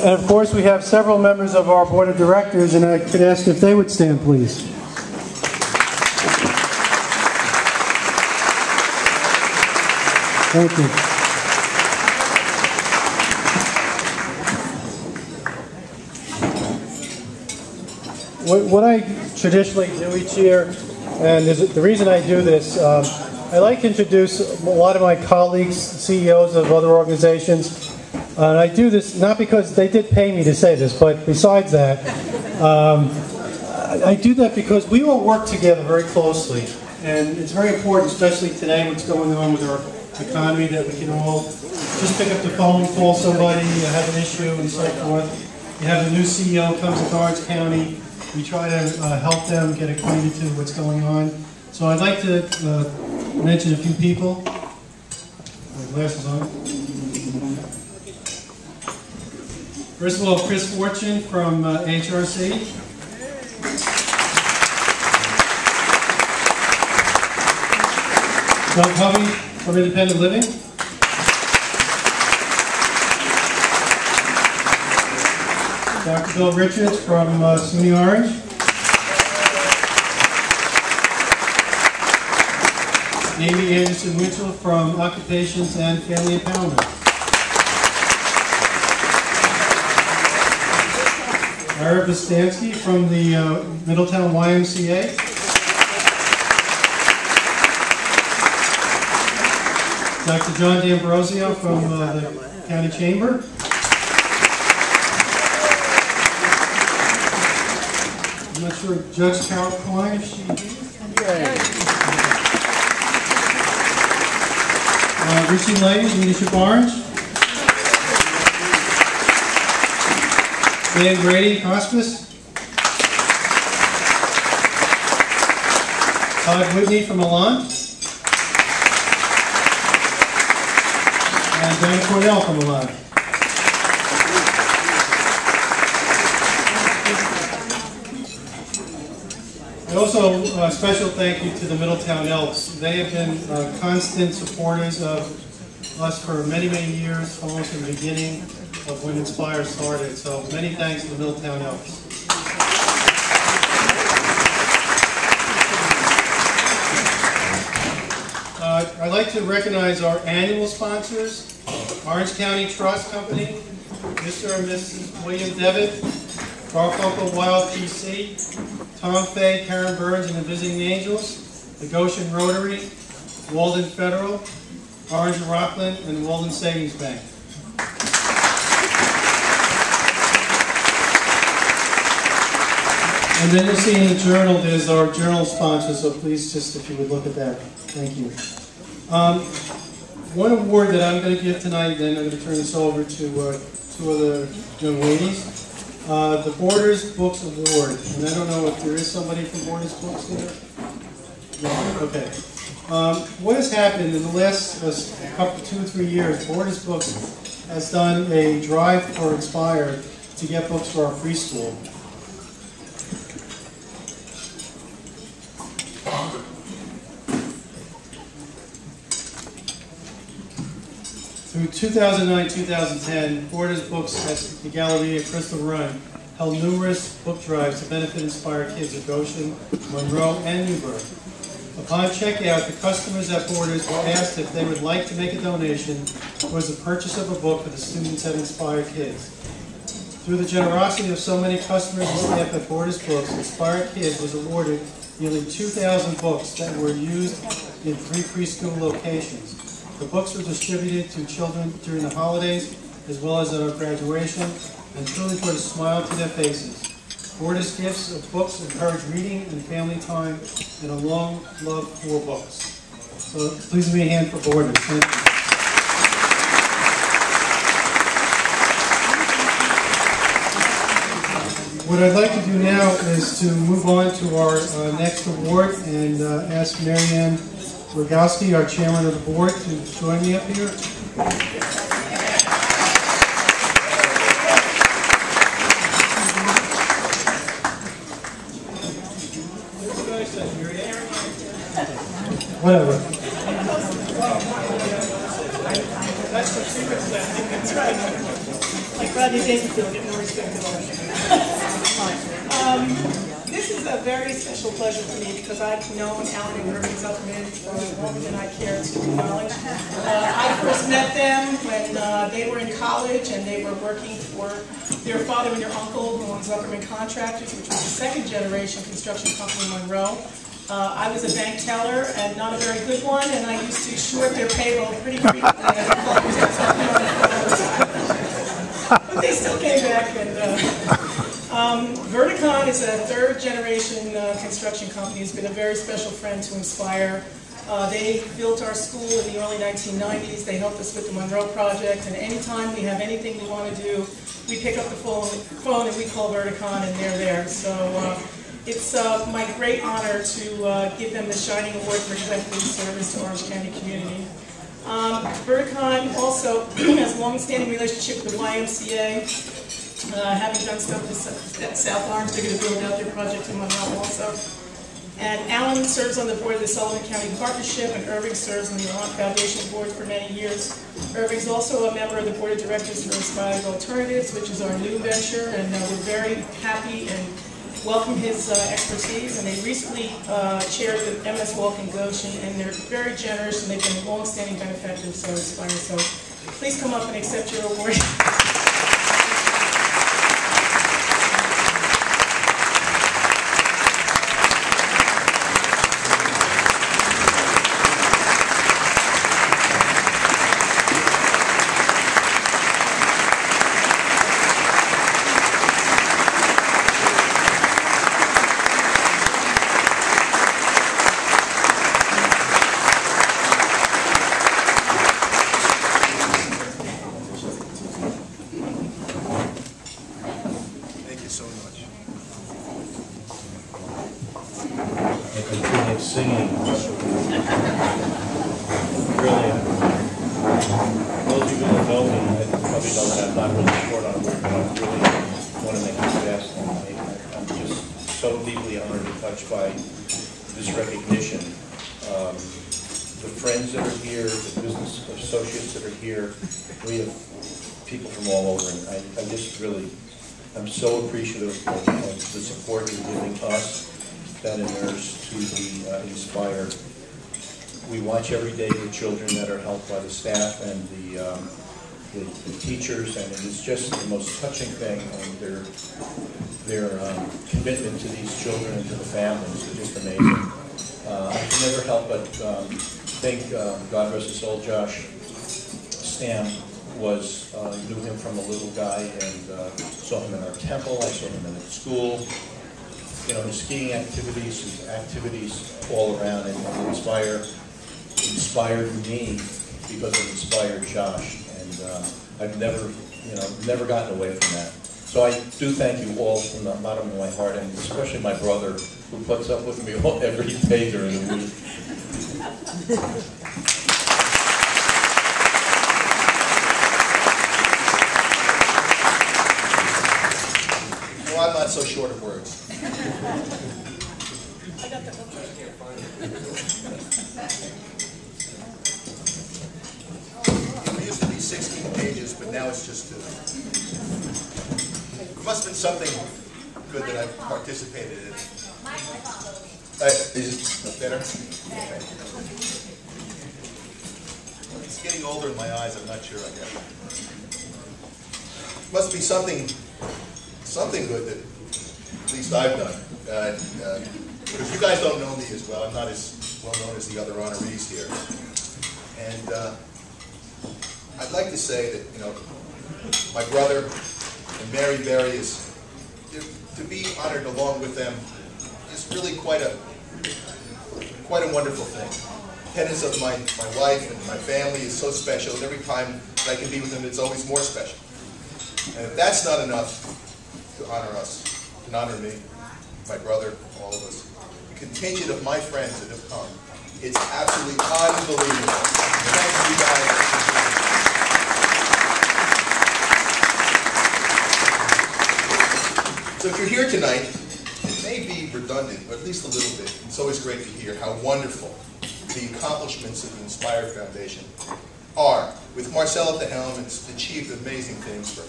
And of course, we have several members of our board of directors, and I could ask if they would stand, please. Thank you. What I traditionally do each year, and the reason I do this, I like to introduce a lot of my colleagues, CEOs of other organizations. And I do this not because they did pay me to say this, but besides that, I do that because we all work together very closely. And it's very important, especially today, what's going on with our economy, that we can all just pick up the phone, call somebody, have an issue, and so forth. You have a new CEO comes to Orange County. We try to help them get acquainted to what's going on. So I'd like to mention a few people. My glasses on. First of all, Chris Fortune from HRC. Doug Hovey from Independent Living. Dr. Bill Richards from SUNY Orange. Amy Anderson Winchell from Occupations and Family Empowerment. Ira Bostansky from the Middletown YMCA. Dr. John D'Ambrosio from the County Chamber. I'm not sure, Judge Carol Klein, if she Richie Lane, Leadership Orange. Dan Grady, Hospice. Todd Whitney from Milan. And Dan Cordell from Milan. And also a special thank you to the Middletown Elks. They have been constant supporters of us for many, many years, almost from the beginning of when Inspire started. So many thanks to the Middletown Elks. I'd like to recognize our annual sponsors, Orange County Trust Company, Mr. and Mrs. William Devitt, Garfunkel Wild PC, Tom Fay, Karen Burns and the Visiting Angels, the Goshen Rotary, Walden Federal, Orange and Rockland, and Walden Savings Bank. And then you'll see in the journal, there's our journal sponsors, so please just, if you would look at that. Thank you. One award that I'm going to give tonight, then I'm going to turn this over to two other young ladies. The Borders Books Award. And I don't know if there is somebody from Borders Books here. No? Okay. What has happened in the last 2 or 3 years, Borders Books has done a drive for Inspire to get books for our preschool. Through 2009-2010, Borders Books at the Galleria Crystal Run held numerous book drives to benefit Inspire kids at Goshen, Monroe, and Newburgh. Upon checkout, the customers at Borders were asked if they would like to make a donation towards the purchase of a book for the students at Inspire Kids. Through the generosity of so many customers and staff at Borders Books, Inspire Kids was awarded nearly 2,000 books that were used in 3 preschool locations. The books were distributed to children during the holidays, as well as at our graduation, and truly put a smile to their faces. Borders gifts of books encourage reading and family time, and a long love for books. So please give me a hand for Borders. Thank you. What I'd like to do now is to move on to our next award and ask Marianne Rogowski, our chairman of the board, to join me up here. Whatever. That's the secret thing. Like Rodney Dangerfield, get more respect than this is a very special pleasure for me because I've known Alan and Irving Zuckerman for longer than I care to acknowledge. I first met them when they were in college and they were working for their father and their uncle, who owned Zuckerman Contractors, which was a second-generation construction company in Monroe. I was a bank teller, and not a very good one, and I used to short their payroll pretty frequently. But they still came back. And Verticon is a third-generation construction company. It's been a very special friend to Inspire. They built our school in the early 1990s. They helped us with the Monroe Project, and anytime we have anything we want to do, we pick up the phone and we call Verticon, and they're there. So it's my great honor to give them the Shining Award for exemplary service to Orange County community. Verticon also has a long-standing relationship with the YMCA, having done stuff at South Orange. They're going to build out their project in Monroe also. And Alan serves on the board of the Sullivan County Partnership, and Irving serves on the Allant Foundation board for many years. Irving's also a member of the board of directors for Inspired Alternatives, which is our new venture, and we're very happy and welcome his expertise. And they recently chaired the MS Walk in Goshen, and they're very generous, and they've been long-standing benefactors of Inspire. So please come up and accept your award. Singing. Really, those of you who don't know me, probably know that I'm not really short on work, but I really want to make it fast. And I'm just so deeply honored and touched by this recognition. The friends that are here, the business associates that are here, we have people from all over, and I just really, I'm so appreciative of the support you're giving us that inures to the Inspire. We watch every day the children that are helped by the staff and the teachers, and it is just the most touching thing. And their commitment to these children and to the families is just amazing. I can never help but think, God rest his soul, Josh Stam knew him from a little guy, and saw him in our temple. I saw him in school. You know, his skiing activities, his activities all around, and inspired me because it inspired Josh, and I've never gotten away from that. So I do thank you all from the bottom of my heart, and especially my brother, who puts up with me every day during the week. Well, I'm not so short of words. I got the book right here. It used to be 16 pages, but now it's just 2. It must have been something good that I participated in. Is it better? Okay. It's getting older in my eyes, I'm not sure, I guess. Must be something good that at least I've done. Because you guys don't know me as well. I'm not as well known as the other honorees here. And I'd like to say that, you know, my brother and Mary Berry to be honored along with them is really quite a wonderful thing. Tenants of my wife and my family is so special, and every time that I can be with them, it's always more special. And if that's not enough to honor us, and honor me, my brother, all of us, the contingent of my friends that have come, it's absolutely unbelievable. Thank you guys. So if you're here tonight, it may be redundant, but at least a little bit. It's always great to hear how wonderful the accomplishments of the Inspire Foundation are. With Marcel at the helm, it's achieved amazing things for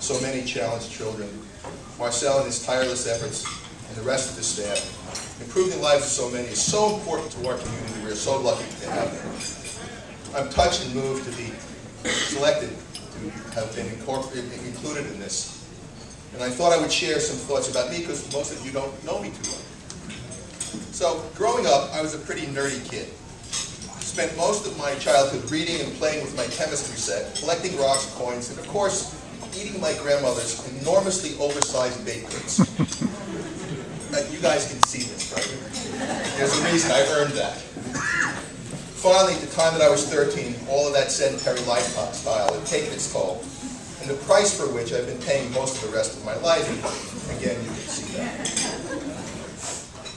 so many challenged children. Marcel and his tireless efforts, and the rest of the staff. Improving the lives of so many is so important to our community. We are so lucky to have them. I'm touched and moved to be selected to have been included in this. And I thought I would share some thoughts about me because most of you don't know me too well. So, growing up, I was a pretty nerdy kid. Spent most of my childhood reading and playing with my chemistry set, collecting rocks and coins, and of course, eating my grandmother's enormously oversized baked goods. You guys can see this, right? There's a reason I earned that. Finally, at the time that I was 13, all of that sedentary lifestyle had taken its toll, and the price for which I've been paying most of the rest of my life. Again, you can see that.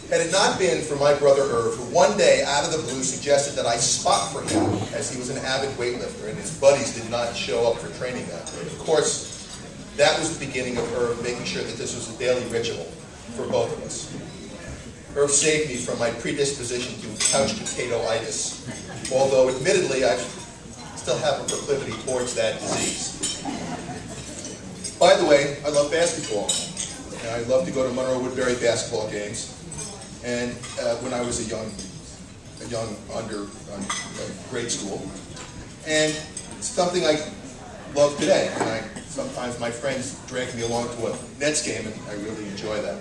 Had it not been for my brother Irv, who one day, out of the blue, suggested that I spot for him, as he was an avid weightlifter, and his buddies did not show up for training that day. Of course, that was the beginning of Irv making sure that this was a daily ritual for both of us. Irv saved me from my predisposition to couch potato-itis, although admittedly I still have a proclivity towards that disease. By the way, I love basketball. And I love to go to Monroe Woodbury basketball games. And when I was a young grade school, and it's something I love today. And sometimes my friends drag me along to a Nets game, and I really enjoy that.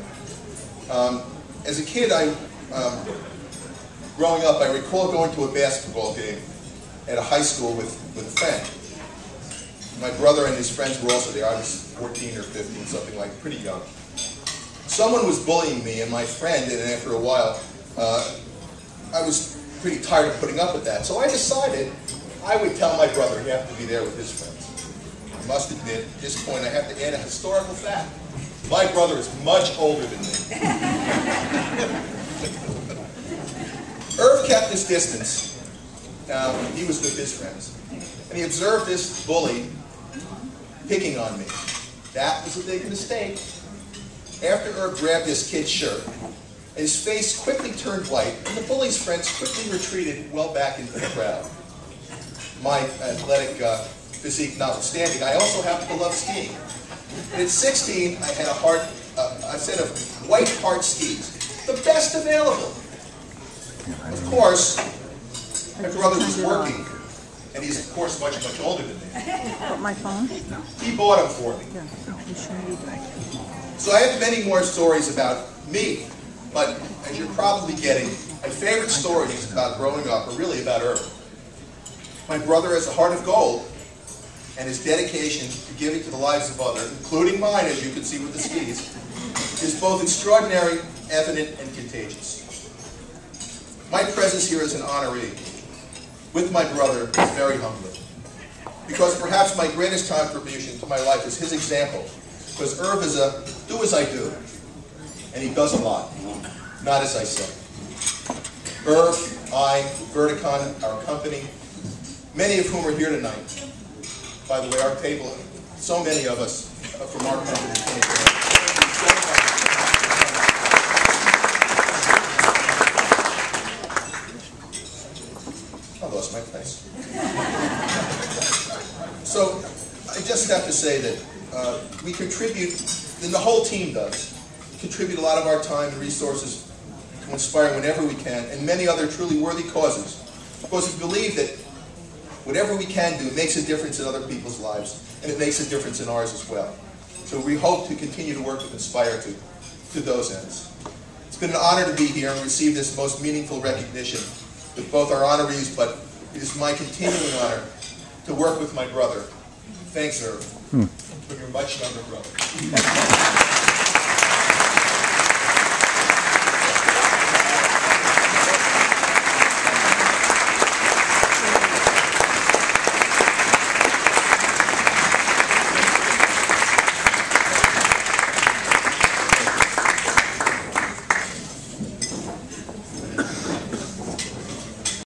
As a kid, growing up, I recall going to a basketball game at a high school with a friend. My brother and his friends were also there. I was 14 or 15, something like pretty young. Someone was bullying me and my friend, and after a while, I was pretty tired of putting up with that. So I decided I would tell my brother he had to be there with his friends. I must admit, at this point, I have to add a historical fact. My brother is much older than me. Irv kept his distance. He was with his friends. And he observed this bully picking on me. That was a big mistake. After Irv grabbed this kid's shirt, his face quickly turned white, and the bully's friends quickly retreated well back into the crowd. My athletic physique notwithstanding, I also happen to love skiing. And at 16, I had a set of white hard skis, the best available. Of course, my brother was working, and he's of course much older than me. My phone? He bought them for me. So I have many more stories about me, but as you're probably getting, my favorite stories about growing up are really about Irving. My brother has a heart of gold, and his dedication to giving to the lives of others, including mine, as you can see with the skis, is both extraordinary, evident, and contagious. My presence here as an honoree with my brother is very humbling, because perhaps my greatest contribution to my life is his example, because Irv is a do as I do, and he does a lot, not as I say. Irv, I, Verticon, our company, many of whom are here tonight. By the way, our table, so many of us from our company came here. I lost my place. So, I just have to say that we contribute, and the whole team does, contribute a lot of our time and resources to inspire whenever we can, and many other truly worthy causes. Because we believe that whatever we can do makes a difference in other people's lives, and it makes a difference in ours as well. So we hope to continue to work with Inspire to those ends. It's been an honor to be here and receive this most meaningful recognition with both our honorees, but it is my continuing honor to work with my brother. Thanks, Irv, for your much younger brother.